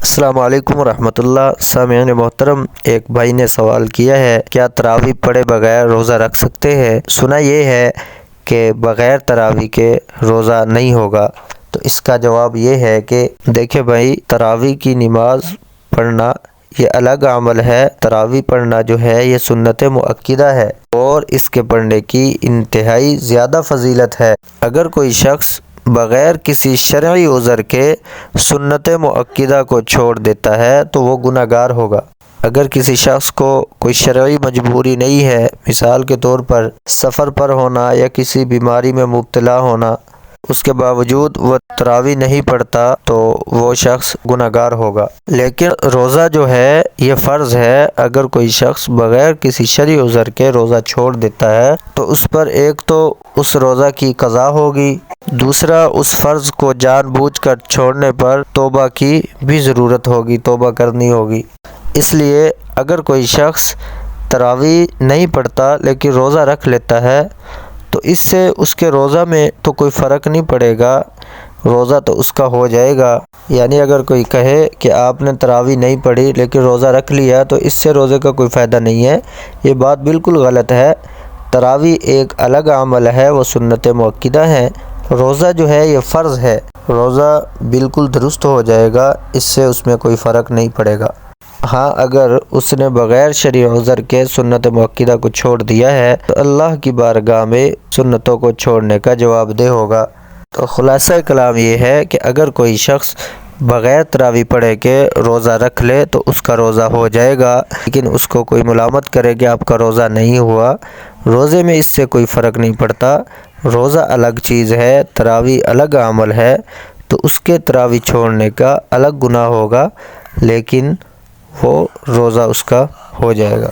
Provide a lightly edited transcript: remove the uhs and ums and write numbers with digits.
السلام علیکم ورحمۃ اللہ۔ سامعین محترم، ایک بھائی نے سوال کیا ہے، کیا تراویح پڑھے بغیر روزہ رکھ سکتے ہیں؟ سنا یہ ہے کہ بغیر تراویح کے روزہ نہیں ہوگا۔ تو اس کا جواب یہ ہے کہ دیکھیں بھائی، تراویح کی نماز پڑھنا یہ الگ عمل ہے۔ تراویح پڑھنا جو ہے یہ سنت مؤکدہ ہے اور اس کے پڑھنے کی انتہائی زیادہ فضیلت ہے۔ اگر کوئی شخص بغیر کسی شرعی عذر کے سنت مؤکدہ کو چھوڑ دیتا ہے تو وہ گناہ گار ہوگا۔ اگر کسی شخص کو کوئی شرعی مجبوری نہیں ہے، مثال کے طور پر سفر پر ہونا یا کسی بیماری میں مبتلا ہونا، اس کے باوجود وہ تراویح نہیں پڑھتا تو وہ شخص گناہ گار ہوگا۔ لیکن روزہ جو ہے یہ فرض ہے۔ اگر کوئی شخص بغیر کسی شرعی عذر کے روزہ چھوڑ دیتا ہے تو اس پر ایک تو اس روزہ کی قضا ہوگی، دوسرا اس فرض کو جان بوجھ کر چھوڑنے پر توبہ کی بھی ضرورت ہوگی، توبہ کرنی ہوگی۔ اس لیے اگر کوئی شخص تراویح نہیں پڑھتا لیکن روزہ رکھ لیتا ہے تو اس سے اس کے روزہ میں تو کوئی فرق نہیں پڑے گا، روزہ تو اس کا ہو جائے گا۔ یعنی اگر کوئی کہے کہ آپ نے تراویح نہیں پڑھی لیکن روزہ رکھ لیا تو اس سے روزے کا کوئی فائدہ نہیں ہے، یہ بات بالکل غلط ہے۔ تراویح ایک الگ عمل ہے، وہ سنت مؤکدہ ہے۔ روزہ جو ہے یہ فرض ہے، روزہ بالکل درست ہو جائے گا، اس سے اس میں کوئی فرق نہیں پڑے گا۔ ہاں، اگر اس نے بغیر شرعی عذر کے سنت مؤکدہ کو چھوڑ دیا ہے تو اللہ کی بارگاہ میں سنتوں کو چھوڑنے کا جواب دہ ہوگا۔ تو خلاصہ کلام یہ ہے کہ اگر کوئی شخص بغیر تراویح پڑھے کے روزہ رکھ لے تو اس کا روزہ ہو جائے گا، لیکن اس کو کوئی ملامت کرے کہ آپ کا روزہ نہیں ہوا، روزے میں اس سے کوئی فرق نہیں پڑتا۔ روزہ الگ چیز ہے، تراویح الگ عمل ہے، تو اس کے تراویح چھوڑنے کا الگ گناہ ہوگا، لیکن وہ روزہ اس کا ہو جائے گا۔